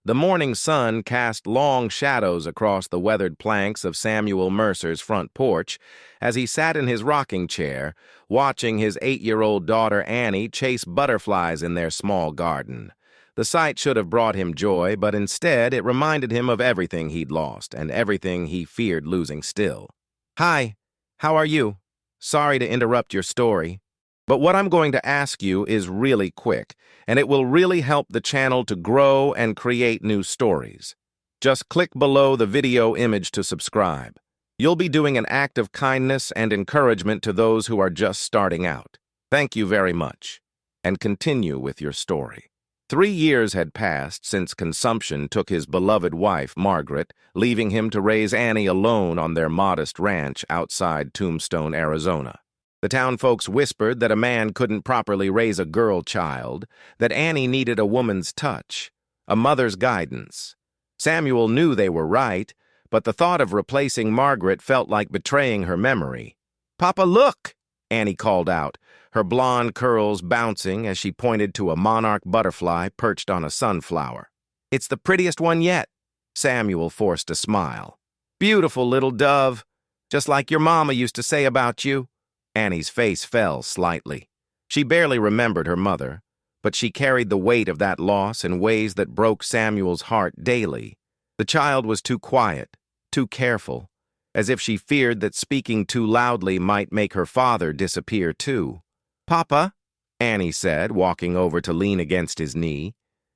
The morning sun cast long shadows across the weathered planks of Samuel Mercer's front porch as he sat in his rocking chair, watching his 8-year-old daughter Annie chase butterflies in their small garden. The sight should have brought him joy, but instead it reminded him of everything he'd lost and everything he feared losing still. "Hi, how are you? Sorry to interrupt your story, but what I'm going to ask you is really quick, and it will really help the channel to grow and create new stories. Just click below the video image to subscribe. You'll be doing an act of kindness and encouragement to those who are just starting out. Thank you very much." And continue with your story. 3 years had passed since consumption took his beloved wife, Margaret, leaving him to raise Annie alone on their modest ranch outside Tombstone, Arizona. The town folks whispered that a man couldn't properly raise a girl child, that Annie needed a woman's touch, a mother's guidance. Samuel knew they were right, but the thought of replacing Margaret felt like betraying her memory. "Papa, look!" Annie called out, her blonde curls bouncing as she pointed to a monarch butterfly perched on a sunflower. "It's the prettiest one yet." Samuel forced a smile. "Beautiful little dove, just like your mama used to say about you." Annie's face fell slightly. She barely remembered her mother, but she carried the weight of that loss in ways that broke Samuel's heart daily. The child was too quiet, too careful, as if she feared that speaking too loudly might make her father disappear too. "Papa," Annie said, walking over to lean against his knee,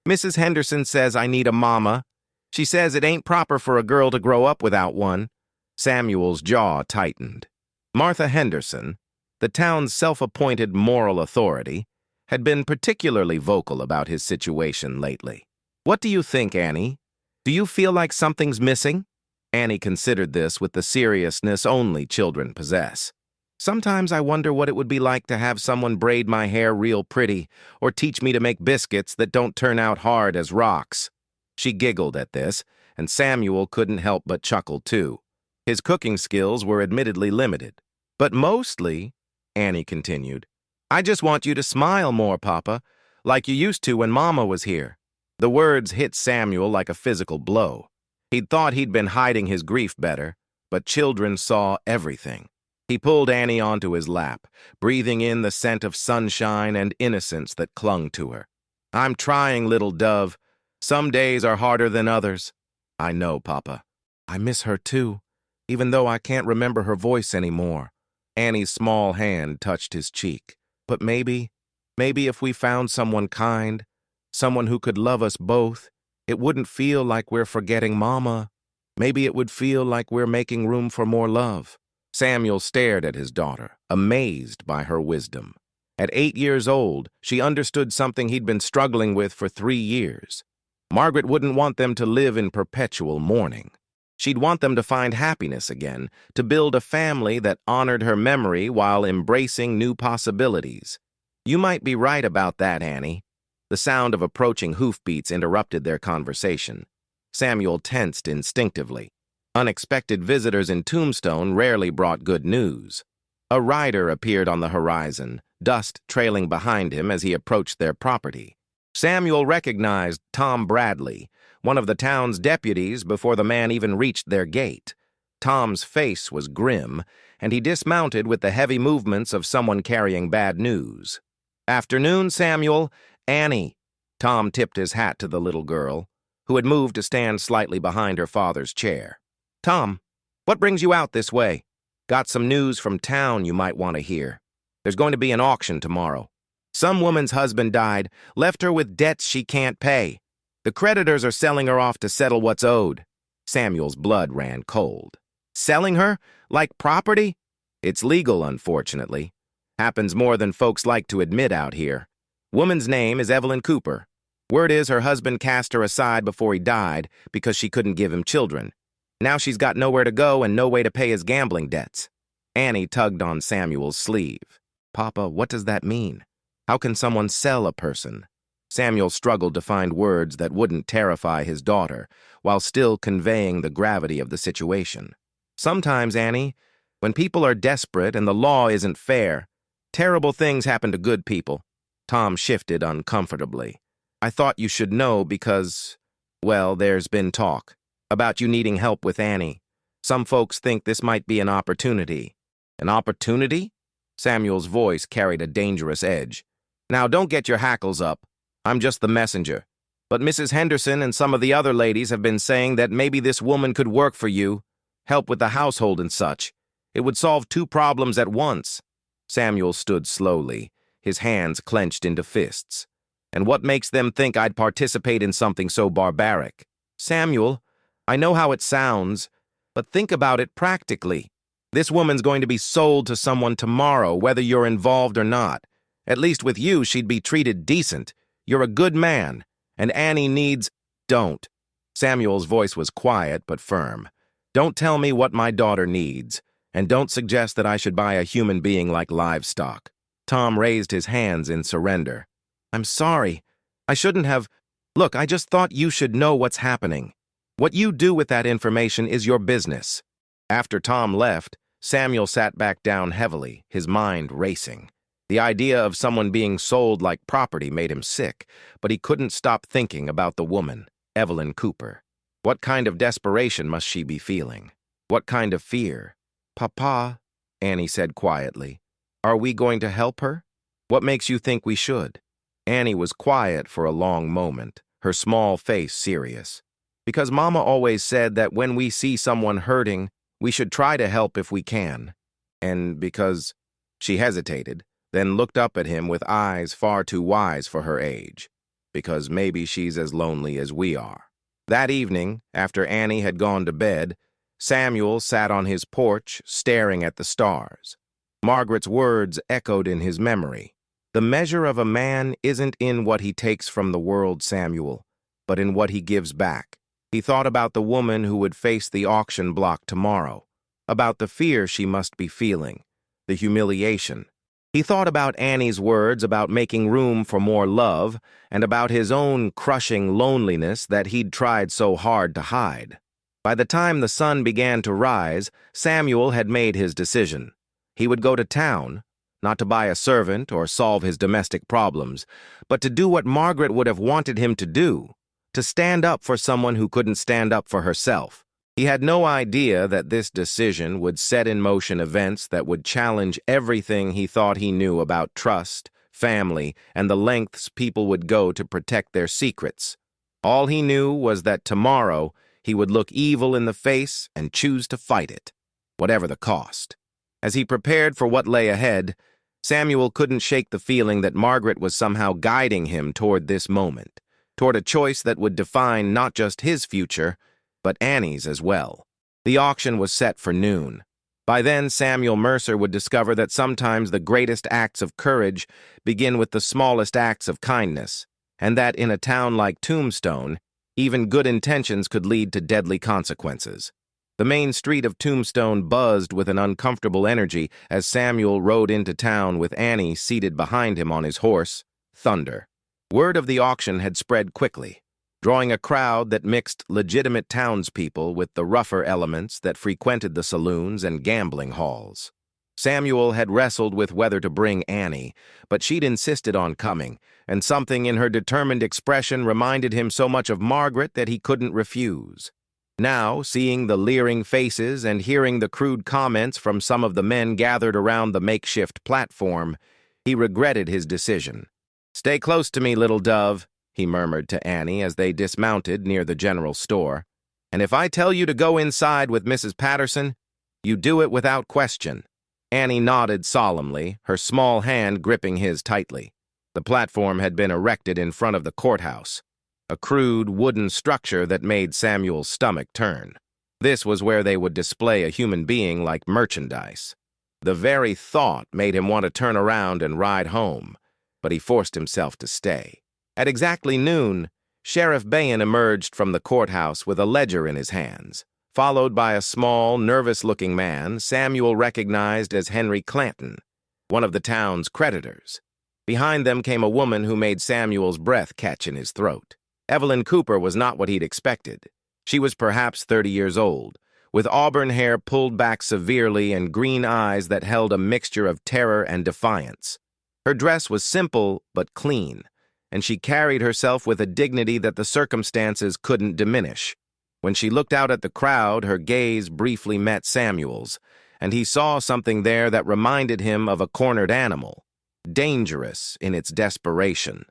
"Mrs. Henderson says I need a mama. She says it ain't proper for a girl to grow up without one." Samuel's jaw tightened. Martha Henderson, the town's self-appointed moral authority, had been particularly vocal about his situation lately. "What do you think, Annie? Do you feel like something's missing?" Annie considered this with the seriousness only children possess. "Sometimes I wonder what it would be like to have someone braid my hair real pretty or teach me to make biscuits that don't turn out hard as rocks." She giggled at this, and Samuel couldn't help but chuckle too. His cooking skills were admittedly limited. "But mostly," Annie continued, "I just want you to smile more, Papa, like you used to when Mama was here." The words hit Samuel like a physical blow. He'd thought he'd been hiding his grief better, but children saw everything. He pulled Annie onto his lap, breathing in the scent of sunshine and innocence that clung to her. "I'm trying, little dove. Some days are harder than others." "I know, Papa. I miss her too, even though I can't remember her voice anymore." Annie's small hand touched his cheek. "But maybe if we found someone kind, someone who could love us both, it wouldn't feel like we're forgetting Mama. Maybe it would feel like we're making room for more love." Samuel stared at his daughter, amazed by her wisdom. At 8 years old, she understood something he'd been struggling with for 3 years. Margaret wouldn't want them to live in perpetual mourning. She'd want them to find happiness again, to build a family that honored her memory while embracing new possibilities. "You might be right about that, Annie." The sound of approaching hoofbeats interrupted their conversation. Samuel tensed instinctively. Unexpected visitors in Tombstone rarely brought good news. A rider appeared on the horizon, dust trailing behind him as he approached their property. Samuel recognized Tom Bradley, one of the town's deputies, before the man even reached their gate. Tom's face was grim, and he dismounted with the heavy movements of someone carrying bad news. "Afternoon, Samuel. Annie." Tom tipped his hat to the little girl, who had moved to stand slightly behind her father's chair. "Tom, what brings you out this way?" "Got some news from town you might want to hear. There's going to be an auction tomorrow. Some woman's husband died, left her with debts she can't pay. The creditors are selling her off to settle what's owed." Samuel's blood ran cold. "Selling her? Like property?" "It's legal, unfortunately. Happens more than folks like to admit out here. Woman's name is Evelyn Cooper. Word is her husband cast her aside before he died because she couldn't give him children. Now she's got nowhere to go and no way to pay his gambling debts." Annie tugged on Samuel's sleeve. "Papa, what does that mean? How can someone sell a person?" Samuel struggled to find words that wouldn't terrify his daughter, while still conveying the gravity of the situation. "Sometimes, Annie, when people are desperate and the law isn't fair, terrible things happen to good people." Tom shifted uncomfortably. "I thought you should know because Well, there's been talk about you needing help with Annie. Some folks think this might be an opportunity. An opportunity? Samuel's voice carried a dangerous edge. Now, don't get your hackles up. I'm just the messenger. But Mrs. Henderson and some of the other ladies have been saying that maybe this woman could work for you, help with the household and such. It would solve two problems at once. Samuel stood slowly, his hands clenched into fists. And what makes them think I'd participate in something so barbaric? Samuel, I know how it sounds, but think about it practically. This woman's going to be sold to someone tomorrow, whether you're involved or not. At least with you, she'd be treated decent. You're a good man, and Annie needs— Don't. Samuel's voice was quiet but firm. Don't tell me what my daughter needs, and don't suggest that I should buy a human being like livestock. Tom raised his hands in surrender. I'm sorry. I shouldn't have— Look, I just thought you should know what's happening. What you do with that information is your business. After Tom left, Samuel sat back down heavily, his mind racing. The idea of someone being sold like property made him sick, but he couldn't stop thinking about the woman, Evelyn Cooper. What kind of desperation must she be feeling? What kind of fear? Papa, Annie said quietly, are we going to help her? What makes you think we should? Annie was quiet for a long moment, her small face serious. Because Mama always said that when we see someone hurting, we should try to help if we can. And because— She hesitated, then looked up at him with eyes far too wise for her age. Because maybe she's as lonely as we are. That evening, after Annie had gone to bed, Samuel sat on his porch, staring at the stars. Margaret's words echoed in his memory. The measure of a man isn't in what he takes from the world, Samuel, but in what he gives back. He thought about the woman who would face the auction block tomorrow, about the fear she must be feeling, the humiliation. He thought about Annie's words about making room for more love, and about his own crushing loneliness that he'd tried so hard to hide. By the time the sun began to rise, Samuel had made his decision. He would go to town, not to buy a servant or solve his domestic problems, but to do what Margaret would have wanted him to do, to stand up for someone who couldn't stand up for herself. He had no idea that this decision would set in motion events that would challenge everything he thought he knew about trust, family, and the lengths people would go to protect their secrets. All he knew was that tomorrow he would look evil in the face and choose to fight it, whatever the cost. As he prepared for what lay ahead, Samuel couldn't shake the feeling that Margaret was somehow guiding him toward this moment, toward a choice that would define not just his future, but Annie's as well. The auction was set for noon. By then, Samuel Mercer would discover that sometimes the greatest acts of courage begin with the smallest acts of kindness, and that in a town like Tombstone, even good intentions could lead to deadly consequences. The main street of Tombstone buzzed with an uncomfortable energy as Samuel rode into town with Annie seated behind him on his horse, Thunder. Word of the auction had spread quickly, drawing a crowd that mixed legitimate townspeople with the rougher elements that frequented the saloons and gambling halls. Samuel had wrestled with whether to bring Annie, but she'd insisted on coming, and something in her determined expression reminded him so much of Margaret that he couldn't refuse. Now, seeing the leering faces and hearing the crude comments from some of the men gathered around the makeshift platform, he regretted his decision. "Stay close to me, little dove," he murmured to Annie as they dismounted near the general store. "And if I tell you to go inside with Mrs. Patterson, you do it without question." Annie nodded solemnly, her small hand gripping his tightly. The platform had been erected in front of the courthouse, a crude wooden structure that made Samuel's stomach turn. This was where they would display a human being like merchandise. The very thought made him want to turn around and ride home, but he forced himself to stay. At exactly noon, Sheriff Bain emerged from the courthouse with a ledger in his hands. Followed by a small, nervous-looking man Samuel recognized as Henry Clanton, one of the town's creditors. Behind them came a woman who made Samuel's breath catch in his throat. Evelyn Cooper was not what he'd expected. She was perhaps 30 years old, with auburn hair pulled back severely and green eyes that held a mixture of terror and defiance. Her dress was simple but clean, and she carried herself with a dignity that the circumstances couldn't diminish. When she looked out at the crowd, her gaze briefly met Samuel's, and he saw something there that reminded him of a cornered animal, dangerous in its desperation.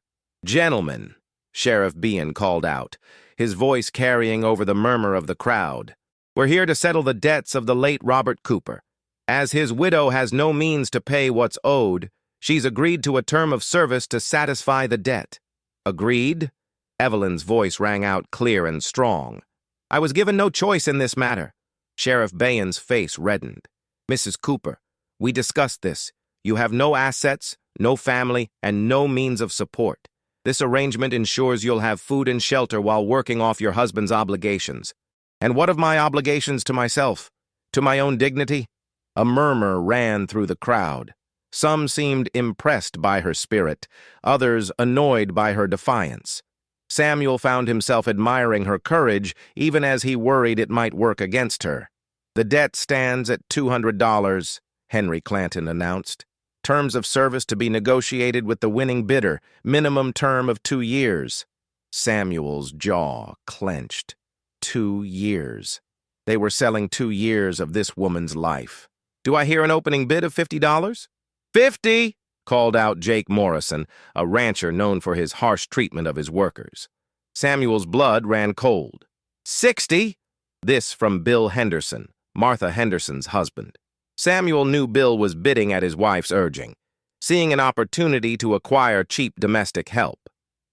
"Gentlemen," Sheriff Bean called out, his voice carrying over the murmur of the crowd, "we're here to settle the debts of the late Robert Cooper. As his widow has no means to pay what's owed, she's agreed to a term of service to satisfy the debt." "Agreed?" Evelyn's voice rang out clear and strong. "I was given no choice in this matter." Sheriff Bean's face reddened. "Mrs. Cooper, we discussed this. You have no assets, no family, and no means of support. This arrangement ensures you'll have food and shelter while working off your husband's obligations. And what of my obligations to myself? To my own dignity?" A murmur ran through the crowd. Some seemed impressed by her spirit, others annoyed by her defiance. Samuel found himself admiring her courage, even as he worried it might work against her. "The debt stands at $200, Henry Clanton announced. "Terms of service to be negotiated with the winning bidder, minimum term of 2 years. Samuel's jaw clenched. 2 years. They were selling 2 years of this woman's life. "Do I hear an opening bid of $50? "50! Called out Jake Morrison, a rancher known for his harsh treatment of his workers. Samuel's blood ran cold. "60! This from Bill Henderson, Martha Henderson's husband. Samuel knew Bill was bidding at his wife's urging, seeing an opportunity to acquire cheap domestic help.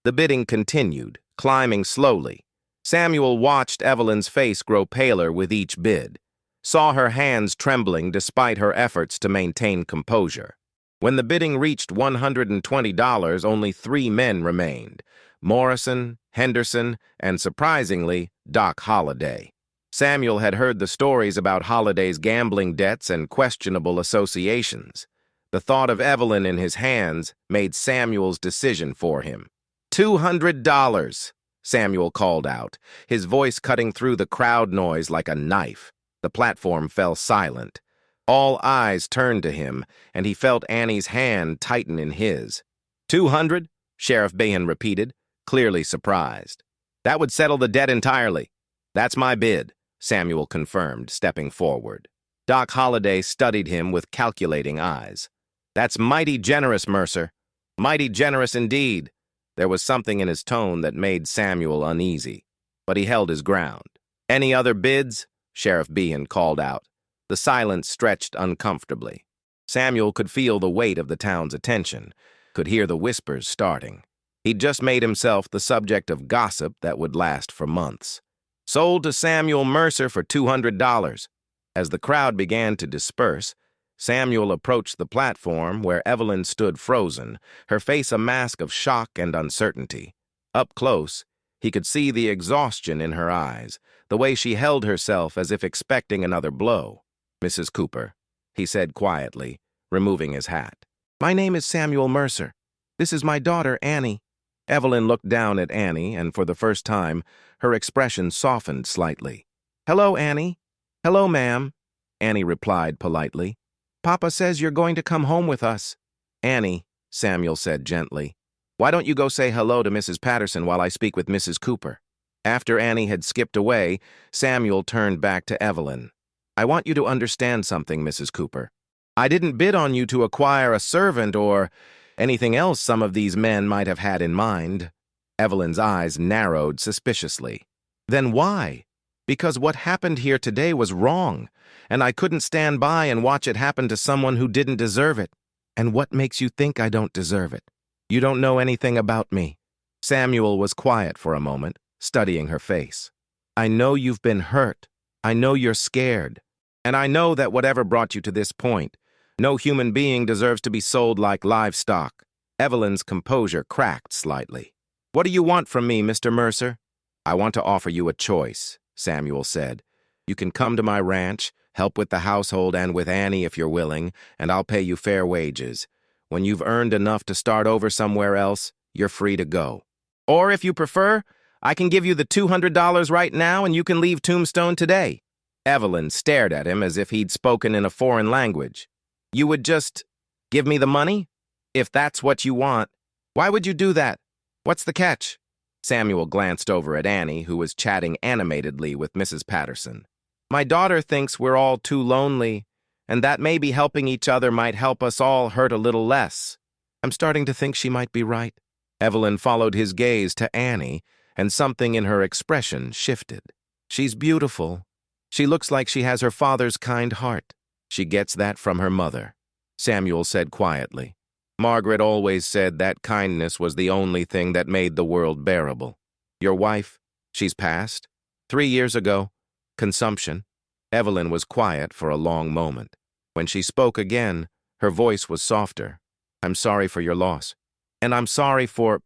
The bidding continued, climbing slowly. Samuel watched Evelyn's face grow paler with each bid, saw her hands trembling despite her efforts to maintain composure. When the bidding reached $120, only 3 men remained: Morrison, Henderson, and, surprisingly, Doc Holliday. Samuel had heard the stories about Holliday's gambling debts and questionable associations. The thought of Evelyn in his hands made Samuel's decision for him. $200, Samuel called out, his voice cutting through the crowd noise like a knife. The platform fell silent. All eyes turned to him, and he felt Annie's hand tighten in his. $200? Sheriff Behan repeated, clearly surprised. "That would settle the debt entirely." "That's my bid," Samuel confirmed, stepping forward. Doc Holliday studied him with calculating eyes. "That's mighty generous, Mercer. Mighty generous indeed." There was something in his tone that made Samuel uneasy, but he held his ground. "Any other bids?" Sheriff Behan called out. The silence stretched uncomfortably. Samuel could feel the weight of the town's attention, could hear the whispers starting. He'd just made himself the subject of gossip that would last for months. "Sold to Samuel Mercer for $200. As the crowd began to disperse, Samuel approached the platform where Evelyn stood frozen, her face a mask of shock and uncertainty. Up close, he could see the exhaustion in her eyes, the way she held herself as if expecting another blow. "Mrs. Cooper," he said quietly, removing his hat. "My name is Samuel Mercer. This is my daughter, Annie." Evelyn looked down at Annie, and for the first time, her expression softened slightly. "Hello, Annie." "Hello, ma'am," Annie replied politely. "Papa says you're going to come home with us." "Annie," Samuel said gently, "why don't you go say hello to Mrs. Patterson while I speak with Mrs. Cooper?" After Annie had skipped away, Samuel turned back to Evelyn. "I want you to understand something, Mrs. Cooper. I didn't bid on you to acquire a servant or anything else some of these men might have had in mind." Evelyn's eyes narrowed suspiciously. "Then why?" "Because what happened here today was wrong, and I couldn't stand by and watch it happen to someone who didn't deserve it." "And what makes you think I don't deserve it?" "You don't know anything about me." Samuel was quiet for a moment, studying her face. "I know you've been hurt. I know you're scared. And I know that whatever brought you to this point, no human being deserves to be sold like livestock." Evelyn's composure cracked slightly. "What do you want from me, Mr. Mercer?" "I want to offer you a choice," Samuel said. "You can come to my ranch, help with the household and with Annie if you're willing, and I'll pay you fair wages. When you've earned enough to start over somewhere else, you're free to go. Or if you prefer, I can give you the $200 right now and you can leave Tombstone today." Evelyn stared at him as if he'd spoken in a foreign language. "You would just give me the money? If that's what you want, why would you do that?" What's the catch? Samuel glanced over at Annie, who was chatting animatedly with Mrs. Patterson. My daughter thinks we're all too lonely, and that maybe helping each other might help us all hurt a little less. I'm starting to think she might be right. Evelyn followed his gaze to Annie, and something in her expression shifted. She's beautiful. She looks like she has her father's kind heart. She gets that from her mother, Samuel said quietly. Margaret always said that kindness was the only thing that made the world bearable. Your wife? She's passed? 3 years ago. Consumption. Evelyn was quiet for a long moment. When she spoke again, her voice was softer. I'm sorry for your loss. And I'm sorry for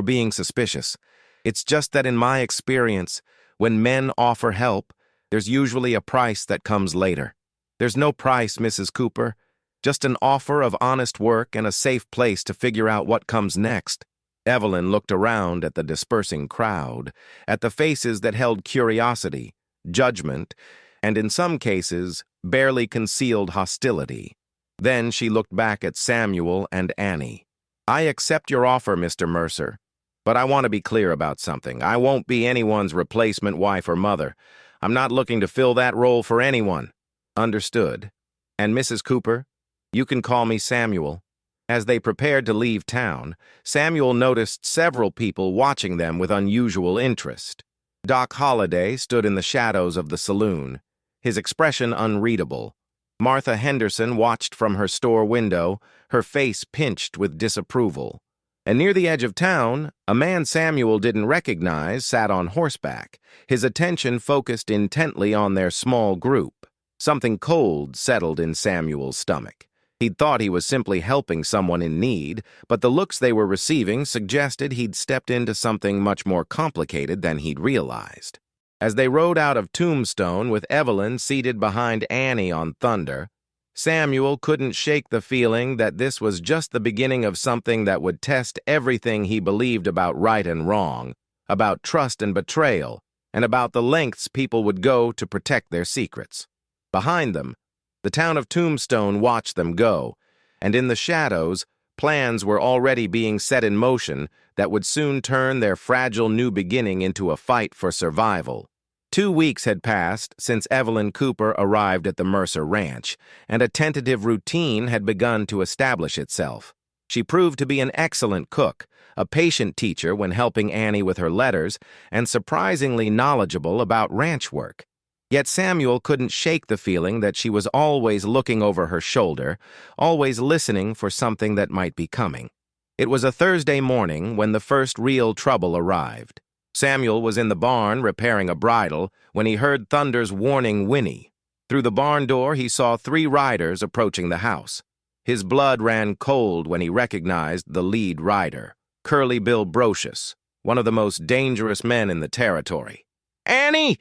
being suspicious. It's just that in my experience, when men offer help, there's usually a price that comes later. There's no price, Mrs. Cooper. Just an offer of honest work and a safe place to figure out what comes next. Evelyn looked around at the dispersing crowd, at the faces that held curiosity, judgment, and in some cases, barely concealed hostility. Then she looked back at Samuel and Annie. I accept your offer, Mr. Mercer, but I want to be clear about something. I won't be anyone's replacement wife or mother. I'm not looking to fill that role for anyone. Understood. And Mrs. Cooper, you can call me Samuel. As they prepared to leave town, Samuel noticed several people watching them with unusual interest. Doc Holliday stood in the shadows of the saloon, his expression unreadable. Martha Henderson watched from her store window, her face pinched with disapproval. And near the edge of town, a man Samuel didn't recognize sat on horseback, his attention focused intently on their small group. Something cold settled in Samuel's stomach. He'd thought he was simply helping someone in need, but the looks they were receiving suggested he'd stepped into something much more complicated than he'd realized. As they rode out of Tombstone with Evelyn seated behind Annie on Thunder, Samuel couldn't shake the feeling that this was just the beginning of something that would test everything he believed about right and wrong, about trust and betrayal, and about the lengths people would go to protect their secrets. Behind them, the town of Tombstone watched them go, and in the shadows, plans were already being set in motion that would soon turn their fragile new beginning into a fight for survival. 2 weeks had passed since Evelyn Cooper arrived at the Mercer Ranch, and a tentative routine had begun to establish itself. She proved to be an excellent cook, a patient teacher when helping Annie with her letters, and surprisingly knowledgeable about ranch work. Yet Samuel couldn't shake the feeling that she was always looking over her shoulder, always listening for something that might be coming. It was a Thursday morning when the first real trouble arrived. Samuel was in the barn repairing a bridle when he heard Thunder's warning whinny. Through the barn door, he saw 3 riders approaching the house. His blood ran cold when he recognized the lead rider, Curly Bill Brocious, one of the most dangerous men in the territory. "Annie!"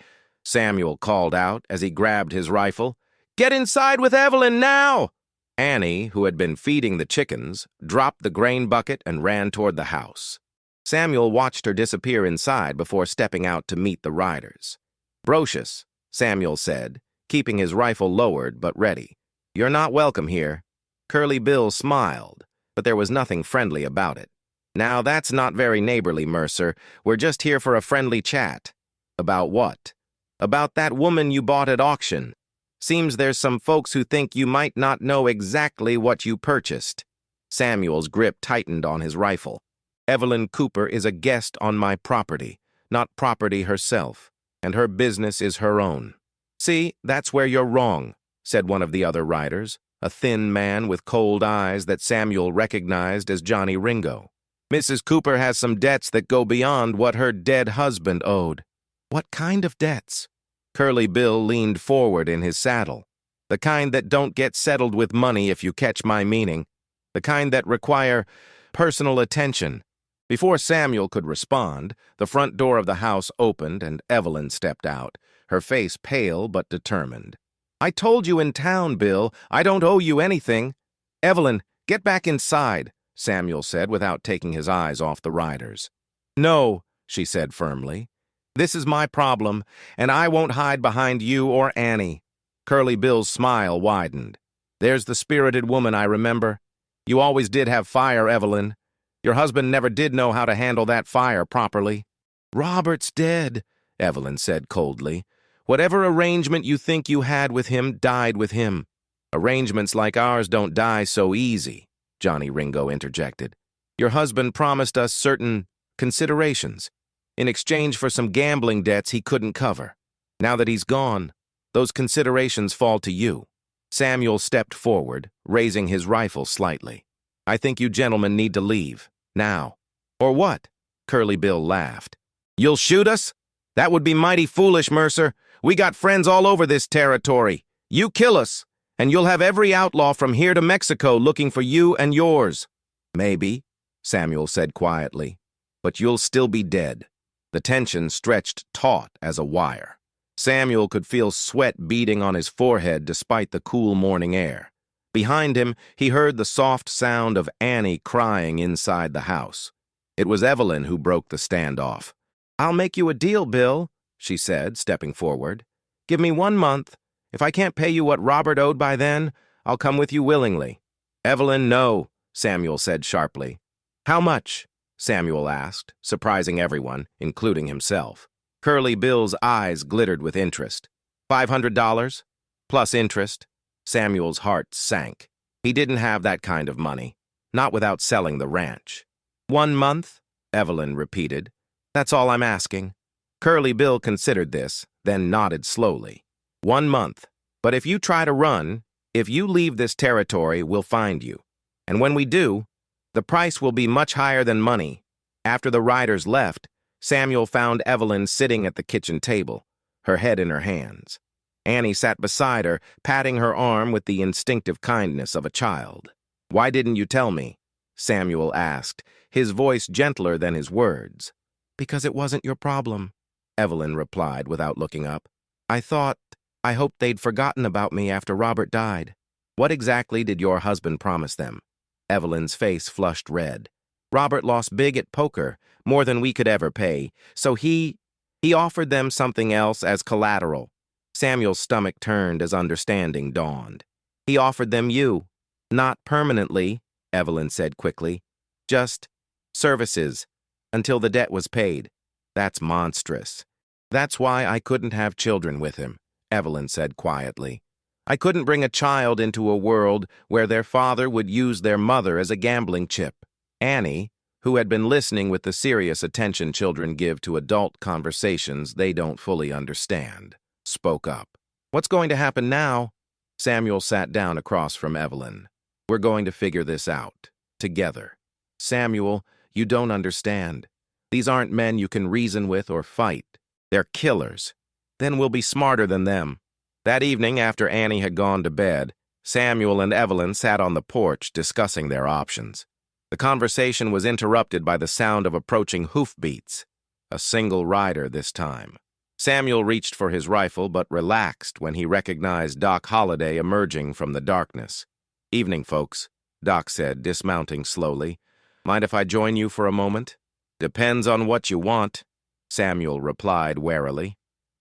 Samuel called out as he grabbed his rifle. "Get inside with Evelyn now!" Annie, who had been feeding the chickens, dropped the grain bucket and ran toward the house. Samuel watched her disappear inside before stepping out to meet the riders. "Brocious," Samuel said, keeping his rifle lowered but ready. "You're not welcome here." Curly Bill smiled, but there was nothing friendly about it. "Now that's not very neighborly, Mercer. We're just here for a friendly chat." "About what?" "About that woman you bought at auction. Seems there's some folks who think you might not know exactly what you purchased." Samuel's grip tightened on his rifle. "Evelyn Cooper is a guest on my property, not property herself, and her business is her own." "See, that's where you're wrong," said one of the other riders, a thin man with cold eyes that Samuel recognized as Johnny Ringo. "Mrs. Cooper has some debts that go beyond what her dead husband owed." "What kind of debts?" Curly Bill leaned forward in his saddle. "The kind that don't get settled with money, if you catch my meaning. The kind that require personal attention." Before Samuel could respond, the front door of the house opened and Evelyn stepped out, her face pale but determined. "I told you in town, Bill. I don't owe you anything." "Evelyn, get back inside," Samuel said without taking his eyes off the riders. "No," she said firmly. "This is my problem, and I won't hide behind you or Annie." Curly Bill's smile widened. "There's the spirited woman I remember. You always did have fire, Evelyn. Your husband never did know how to handle that fire properly. Robert's dead, Evelyn said coldly. Whatever arrangement you think you had with him died with him. Arrangements like ours don't die so easy, Johnny Ringo interjected. Your husband promised us certain considerations in exchange for some gambling debts he couldn't cover. Now that he's gone, those considerations fall to you. Samuel stepped forward, raising his rifle slightly. I think you gentlemen need to leave, now. Or what? Curly Bill laughed. You'll shoot us? That would be mighty foolish, Mercer. We got friends all over this territory. You kill us, and you'll have every outlaw from here to Mexico looking for you and yours. Maybe, Samuel said quietly, but you'll still be dead. The tension stretched taut as a wire. Samuel could feel sweat beading on his forehead despite the cool morning air. Behind him, he heard the soft sound of Annie crying inside the house. It was Evelyn who broke the standoff. I'll make you a deal, Bill, she said, stepping forward. Give me 1 month. If I can't pay you what Robert owed by then, I'll come with you willingly. Evelyn, no, Samuel said sharply. How much? Samuel asked, surprising everyone, including himself. Curly Bill's eyes glittered with interest. $500, plus interest. Samuel's heart sank. He didn't have that kind of money, not without selling the ranch. 1 month? Evelyn repeated. That's all I'm asking. Curly Bill considered this, then nodded slowly. 1 month. But if you try to run, if you leave this territory, we'll find you. And when we do, the price will be much higher than money. After the riders left, Samuel found Evelyn sitting at the kitchen table, her head in her hands. Annie sat beside her, patting her arm with the instinctive kindness of a child. Why didn't you tell me? Samuel asked, his voice gentler than his words. Because it wasn't your problem, Evelyn replied without looking up. I hoped they'd forgotten about me after Robert died. What exactly did your husband promise them? Evelyn's face flushed red. Robert lost big at poker, more than we could ever pay, so he offered them something else as collateral. Samuel's stomach turned as understanding dawned. He offered them you. Not permanently, Evelyn said quickly. Just services, until the debt was paid. That's monstrous. That's why I couldn't have children with him, Evelyn said quietly. I couldn't bring a child into a world where their father would use their mother as a gambling chip. Annie, who had been listening with the serious attention children give to adult conversations they don't fully understand, spoke up. What's going to happen now? Samuel sat down across from Evelyn. We're going to figure this out, together. Samuel, you don't understand. These aren't men you can reason with or fight. They're killers. Then we'll be smarter than them. That evening, after Annie had gone to bed, Samuel and Evelyn sat on the porch discussing their options. The conversation was interrupted by the sound of approaching hoofbeats. A single rider this time. Samuel reached for his rifle but relaxed when he recognized Doc Holliday emerging from the darkness. Evening, folks, Doc said, dismounting slowly. Mind if I join you for a moment? Depends on what you want, Samuel replied warily.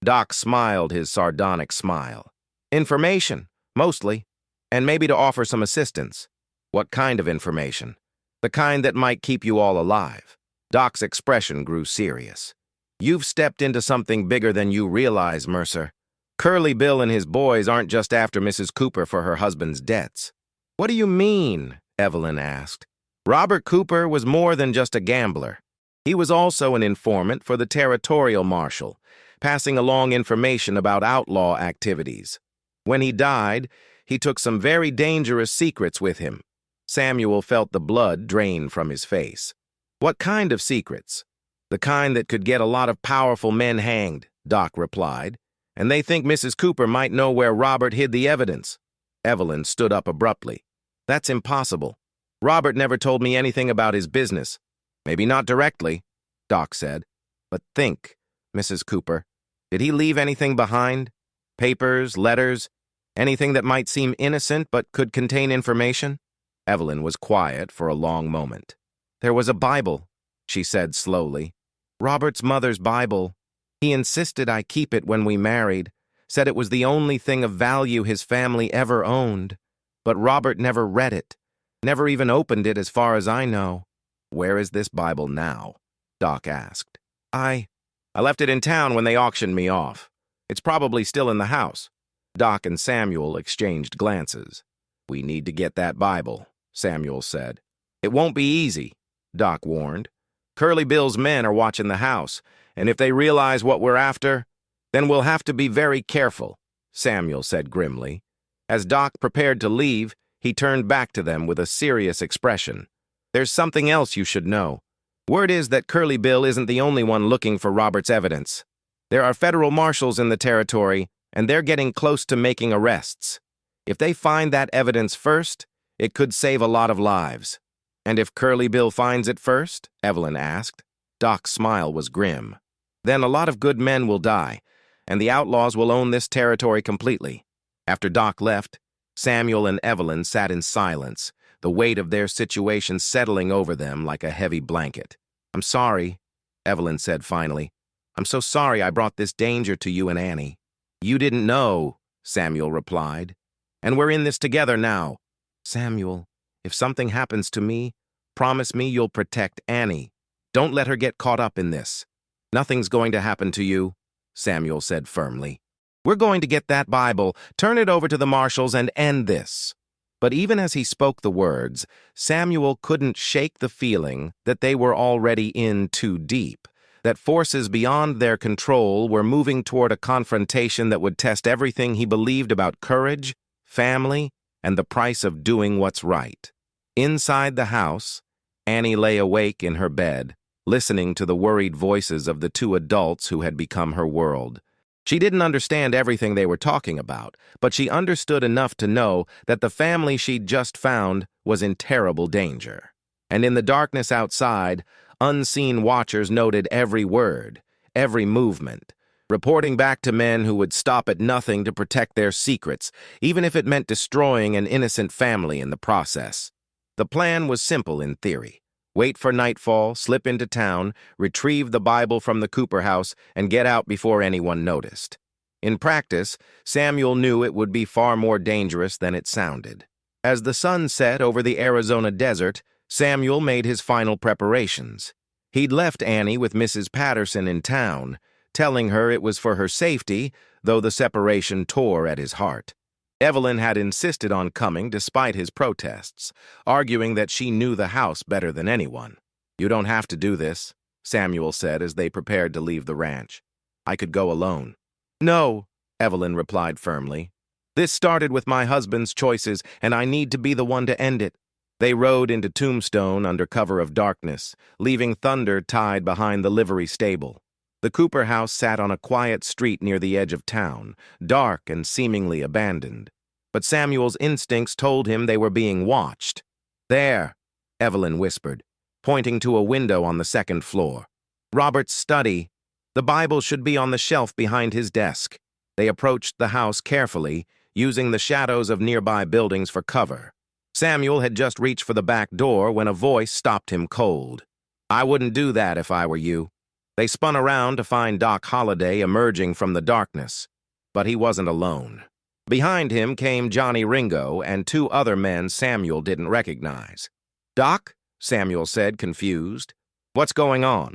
Doc smiled his sardonic smile. Information, mostly, and maybe to offer some assistance. What kind of information? The kind that might keep you all alive. Doc's expression grew serious. You've stepped into something bigger than you realize, Mercer. Curly Bill and his boys aren't just after Mrs. Cooper for her husband's debts. What do you mean? Evelyn asked. Robert Cooper was more than just a gambler. He was also an informant for the territorial marshal, passing along information about outlaw activities. When he died, he took some very dangerous secrets with him. Samuel felt the blood drain from his face. What kind of secrets? The kind that could get a lot of powerful men hanged, Doc replied. And they think Mrs. Cooper might know where Robert hid the evidence. Evelyn stood up abruptly. That's impossible. Robert never told me anything about his business. Maybe not directly, Doc said. But think, Mrs. Cooper, did he leave anything behind? Papers, letters, anything that might seem innocent but could contain information? Evelyn was quiet for a long moment. There was a Bible, she said slowly. Robert's mother's Bible. He insisted I keep it when we married, said it was the only thing of value his family ever owned. But Robert never read it, never even opened it as far as I know. "Where is this Bible now?" Doc asked. I left it in town when they auctioned me off. It's probably still in the house." Doc and Samuel exchanged glances. "We need to get that Bible," Samuel said. "It won't be easy," Doc warned. "Curly Bill's men are watching the house, and if they realize what we're after, then we'll have to be very careful," Samuel said grimly. As Doc prepared to leave, he turned back to them with a serious expression. "There's something else you should know. Word is that Curly Bill isn't the only one looking for Robert's evidence. There are federal marshals in the territory, and they're getting close to making arrests. If they find that evidence first, it could save a lot of lives." "And if Curly Bill finds it first?" Evelyn asked. Doc's smile was grim. "Then a lot of good men will die, and the outlaws will own this territory completely." After Doc left, Samuel and Evelyn sat in silence, the weight of their situation settling over them like a heavy blanket. "I'm sorry," Evelyn said finally. "I'm so sorry I brought this danger to you and Annie." "You didn't know," Samuel replied. "And we're in this together now." "Samuel, if something happens to me, promise me you'll protect Annie. Don't let her get caught up in this." "Nothing's going to happen to you," Samuel said firmly. "We're going to get that Bible, turn it over to the marshals, and end this." But even as he spoke the words, Samuel couldn't shake the feeling that they were already in too deep, that forces beyond their control were moving toward a confrontation that would test everything he believed about courage, family, and the price of doing what's right. Inside the house, Annie lay awake in her bed, listening to the worried voices of the two adults who had become her world. She didn't understand everything they were talking about, but she understood enough to know that the family she'd just found was in terrible danger. And in the darkness outside, unseen watchers noted every word, every movement, reporting back to men who would stop at nothing to protect their secrets, even if it meant destroying an innocent family in the process. The plan was simple in theory. Wait for nightfall, slip into town, retrieve the Bible from the Cooper house, and get out before anyone noticed. In practice, Samuel knew it would be far more dangerous than it sounded. As the sun set over the Arizona desert, Samuel made his final preparations. He'd left Annie with Mrs. Patterson in town, telling her it was for her safety, though the separation tore at his heart. Evelyn had insisted on coming despite his protests, arguing that she knew the house better than anyone. "You don't have to do this," Samuel said as they prepared to leave the ranch. "I could go alone." "No," Evelyn replied firmly. "This started with my husband's choices, and I need to be the one to end it." They rode into Tombstone under cover of darkness, leaving Thunder tied behind the livery stable. The Cooper house sat on a quiet street near the edge of town, dark and seemingly abandoned. But Samuel's instincts told him they were being watched. "There," Evelyn whispered, pointing to a window on the second floor. "Robert's study. The Bible should be on the shelf behind his desk." They approached the house carefully, using the shadows of nearby buildings for cover. Samuel had just reached for the back door when a voice stopped him cold. "I wouldn't do that if I were you." They spun around to find Doc Holliday emerging from the darkness. But he wasn't alone. Behind him came Johnny Ringo and two other men Samuel didn't recognize. "Doc?" Samuel said, confused. "What's going on?"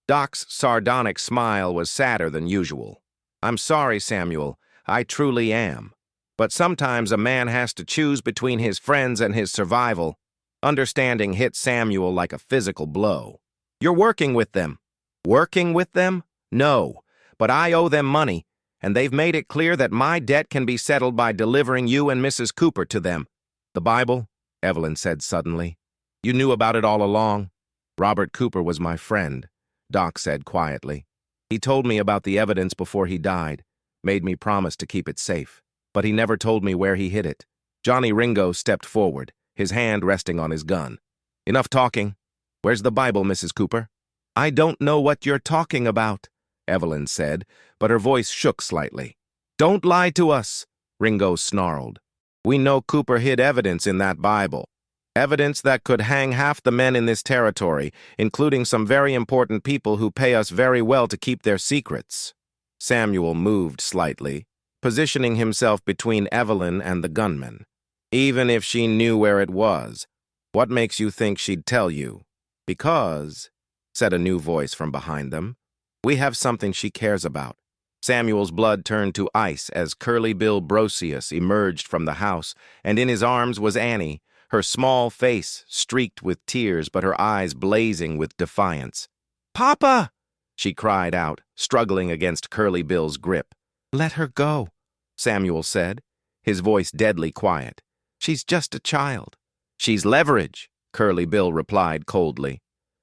Doc's sardonic smile was sadder than usual. "I'm sorry, Samuel. I truly am. But sometimes a man has to choose between his friends and his survival." Understanding hit Samuel like a physical blow. "You're working with them." "Working with them? No, but I owe them money, and they've made it clear that my debt can be settled by delivering you and Mrs. Cooper to them." "The Bible?" Evelyn said suddenly. "You knew about it all along?" "Robert Cooper was my friend," Doc said quietly. "He told me about the evidence before he died, made me promise to keep it safe, but he never told me where he hid it." Johnny Ringo stepped forward, his hand resting on his gun. "Enough talking. Where's the Bible, Mrs. Cooper?" "I don't know what you're talking about," Evelyn said, but her voice shook slightly. "Don't lie to us," Ringo snarled. "We know Cooper hid evidence in that Bible. Evidence that could hang half the men in this territory, including some very important people who pay us very well to keep their secrets." Samuel moved slightly, positioning himself between Evelyn and the gunman. "Even if she knew where it was, what makes you think she'd tell you?" Because, said a new voice from behind them, we have something she cares about. Samuel's blood turned to ice as Curly Bill Brocius emerged from the house, and in his arms was Annie, her small face streaked with tears but her eyes blazing with defiance. "Papa!" she cried out, struggling against Curly Bill's grip. "Let her go," Samuel said, his voice deadly quiet. "She's just a child." "She's leverage," Curly Bill replied coldly.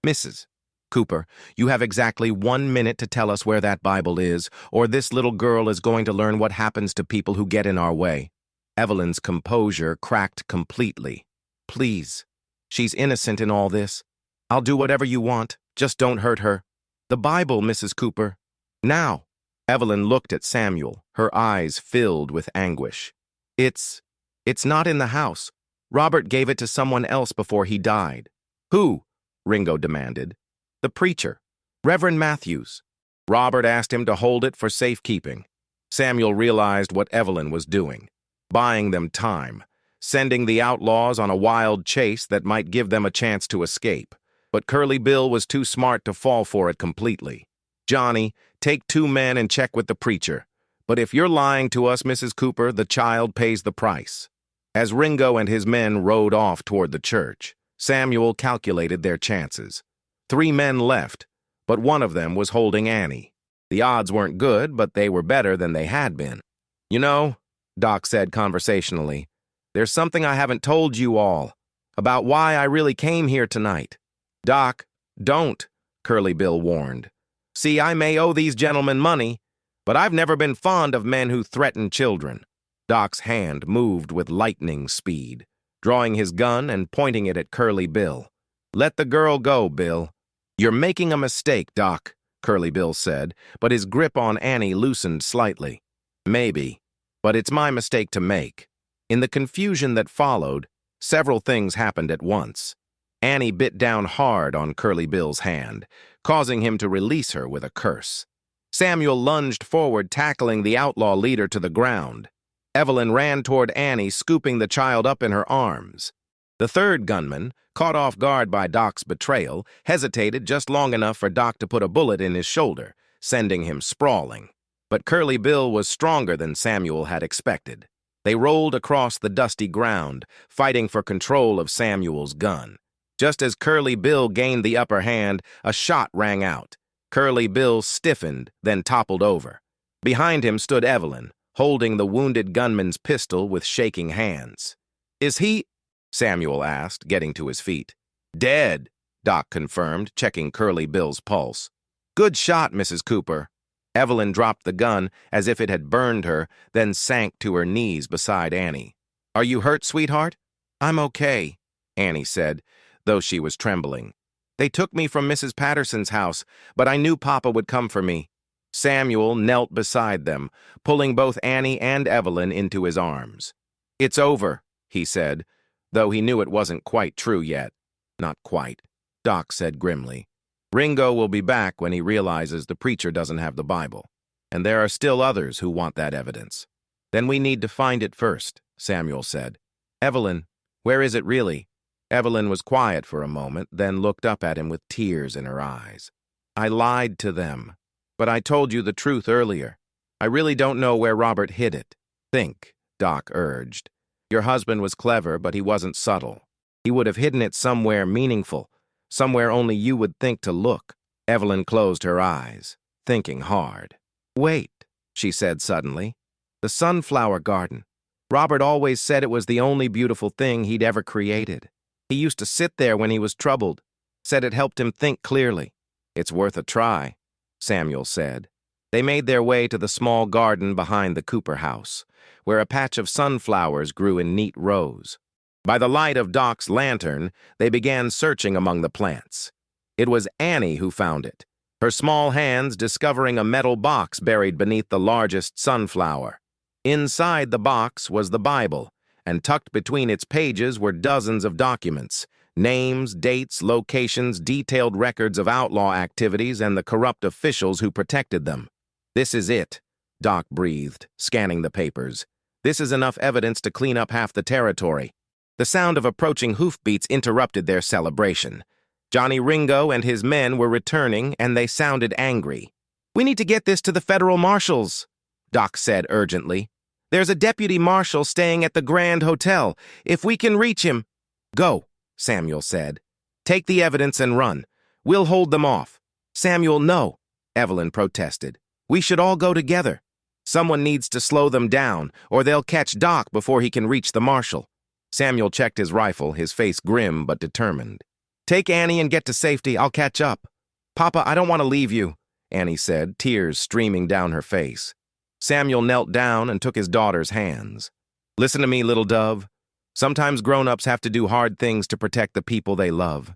"Mrs. Cooper, you have exactly 1 minute to tell us where that Bible is, or this little girl is going to learn what happens to people who get in our way." Evelyn's composure cracked completely. "Please. She's innocent in all this. I'll do whatever you want. Just don't hurt her. The Bible, Mrs. Cooper. Now." Evelyn looked at Samuel, her eyes filled with anguish. It's not in the house. Robert gave it to someone else before he died." "Who?" Ringo demanded. "The preacher, Reverend Matthews. Robert asked him to hold it for safekeeping." Samuel realized what Evelyn was doing, buying them time, sending the outlaws on a wild chase that might give them a chance to escape. But Curly Bill was too smart to fall for it completely. "Johnny, take 2 men and check with the preacher. But if you're lying to us, Mrs. Cooper, the child pays the price." As Ringo and his men rode off toward the church, Samuel calculated their chances. 3 men left, but one of them was holding Annie. The odds weren't good, but they were better than they had been. "You know," Doc said conversationally, "there's something I haven't told you all about why I really came here tonight." "Doc, don't," Curly Bill warned. "See, I may owe these gentlemen money, but I've never been fond of men who threaten children." Doc's hand moved with lightning speed, drawing his gun and pointing it at Curly Bill. "Let the girl go, Bill." "You're making a mistake, Doc," Curly Bill said, but his grip on Annie loosened slightly. "Maybe, but it's my mistake to make." In the confusion that followed, several things happened at once. Annie bit down hard on Curly Bill's hand, causing him to release her with a curse. Samuel lunged forward, tackling the outlaw leader to the ground. Evelyn ran toward Annie, scooping the child up in her arms. The third gunman, caught off guard by Doc's betrayal, hesitated just long enough for Doc to put a bullet in his shoulder, sending him sprawling. But Curly Bill was stronger than Samuel had expected. They rolled across the dusty ground, fighting for control of Samuel's gun. Just as Curly Bill gained the upper hand, a shot rang out. Curly Bill stiffened, then toppled over. Behind him stood Evelyn, holding the wounded gunman's pistol with shaking hands. "Is he?" Samuel asked, getting to his feet. "Dead," Doc confirmed, checking Curly Bill's pulse. "Good shot, Mrs. Cooper." Evelyn dropped the gun as if it had burned her, then sank to her knees beside Annie. "Are you hurt, sweetheart?" "I'm okay," Annie said, though she was trembling. "They took me from Mrs. Patterson's house, but I knew Papa would come for me." Samuel knelt beside them, pulling both Annie and Evelyn into his arms. "It's over," he said, though he knew it wasn't quite true yet. "Not quite," Doc said grimly. "Ringo will be back when he realizes the preacher doesn't have the Bible, and there are still others who want that evidence. Then we need to find it first," Samuel said. "Evelyn, where is it really?" Evelyn was quiet for a moment, then looked up at him with tears in her eyes. "I lied to them, but I told you the truth earlier. I really don't know where Robert hid it." "Think," Doc urged. "Your husband was clever, but he wasn't subtle. He would have hidden it somewhere meaningful, somewhere only you would think to look." Evelyn closed her eyes, thinking hard. "Wait," she said suddenly. "The sunflower garden. Robert always said it was the only beautiful thing he'd ever created. He used to sit there when he was troubled, said it helped him think clearly." "It's worth a try," Samuel said. They made their way to the small garden behind the Cooper house, where a patch of sunflowers grew in neat rows. By the light of Doc's lantern, they began searching among the plants. It was Annie who found it, her small hands discovering a metal box buried beneath the largest sunflower. Inside the box was the Bible, and tucked between its pages were dozens of documents, names, dates, locations, detailed records of outlaw activities, and the corrupt officials who protected them. "This is it," Doc breathed, scanning the papers. "This is enough evidence to clean up half the territory." The sound of approaching hoofbeats interrupted their celebration. Johnny Ringo and his men were returning, and they sounded angry. "We need to get this to the federal marshals," Doc said urgently. "There's a deputy marshal staying at the Grand Hotel. If we can reach him—" "Go," Samuel said. "Take the evidence and run. We'll hold them off." "Samuel, no," Evelyn protested. "We should all go together. Someone needs to slow them down, or they'll catch Doc before he can reach the marshal." Samuel checked his rifle, his face grim but determined. "Take Annie and get to safety. I'll catch up." "Papa, I don't want to leave you," Annie said, tears streaming down her face. Samuel knelt down and took his daughter's hands. "Listen to me, little dove. Sometimes grown-ups have to do hard things to protect the people they love.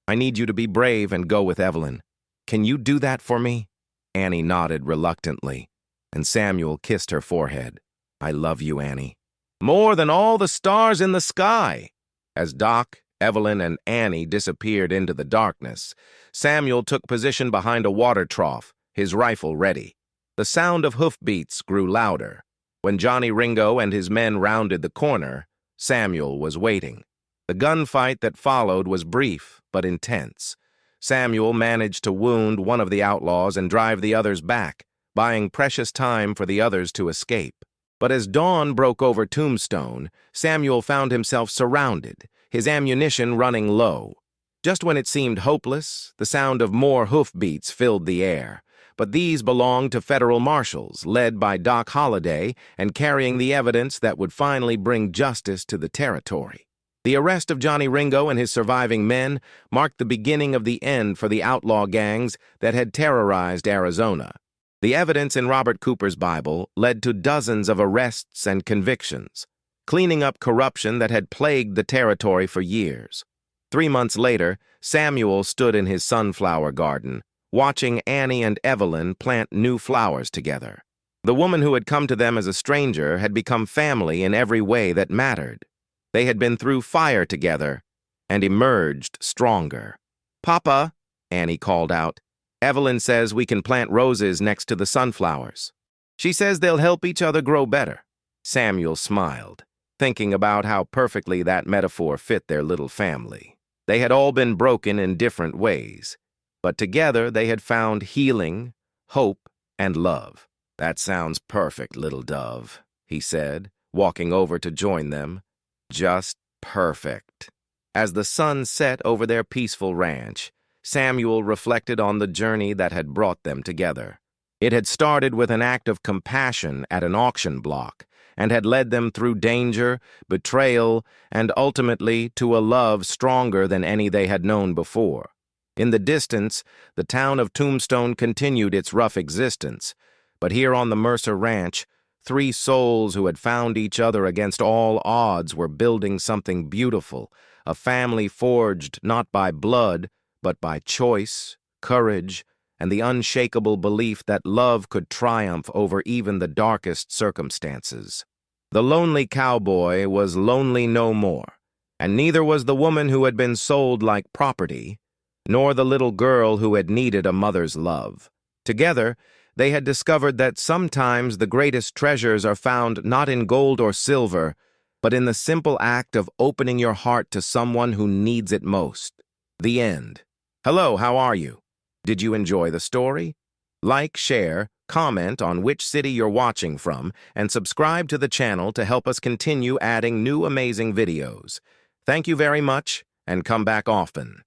I need you to be brave and go with Evelyn. Can you do that for me?" Annie nodded reluctantly, and Samuel kissed her forehead. "I love you, Annie. More than all the stars in the sky." As Doc, Evelyn, and Annie disappeared into the darkness, Samuel took position behind a water trough, his rifle ready. The sound of hoofbeats grew louder. When Johnny Ringo and his men rounded the corner, Samuel was waiting. The gunfight that followed was brief but intense. Samuel managed to wound one of the outlaws and drive the others back, buying precious time for the others to escape. But as dawn broke over Tombstone, Samuel found himself surrounded, his ammunition running low. Just when it seemed hopeless, the sound of more hoofbeats filled the air. But these belonged to federal marshals, led by Doc Holliday and carrying the evidence that would finally bring justice to the territory. The arrest of Johnny Ringo and his surviving men marked the beginning of the end for the outlaw gangs that had terrorized Arizona. The evidence in Robert Cooper's Bible led to dozens of arrests and convictions, cleaning up corruption that had plagued the territory for years. 3 months later, Samuel stood in his sunflower garden, watching Annie and Evelyn plant new flowers together. The woman who had come to them as a stranger had become family in every way that mattered. They had been through fire together and emerged stronger. "Papa," Annie called out, "Evelyn says we can plant roses next to the sunflowers. She says they'll help each other grow better." Samuel smiled, thinking about how perfectly that metaphor fit their little family. They had all been broken in different ways, but together they had found healing, hope, and love. "That sounds perfect, little dove," he said, walking over to join them. "Just perfect." As the sun set over their peaceful ranch, Samuel reflected on the journey that had brought them together. It had started with an act of compassion at an auction block and had led them through danger, betrayal, and ultimately to a love stronger than any they had known before. In the distance, the town of Tombstone continued its rough existence, but here on the Mercer Ranch, 3 souls who had found each other against all odds were building something beautiful, a family forged not by blood, but by choice, courage, and the unshakable belief that love could triumph over even the darkest circumstances. The lonely cowboy was lonely no more, and neither was the woman who had been sold like property, nor the little girl who had needed a mother's love. Together, they had discovered that sometimes the greatest treasures are found not in gold or silver, but in the simple act of opening your heart to someone who needs it most. The end. Hello, how are you? Did you enjoy the story? Like, share, comment on which city you're watching from, and subscribe to the channel to help us continue adding new amazing videos. Thank you very much, and come back often.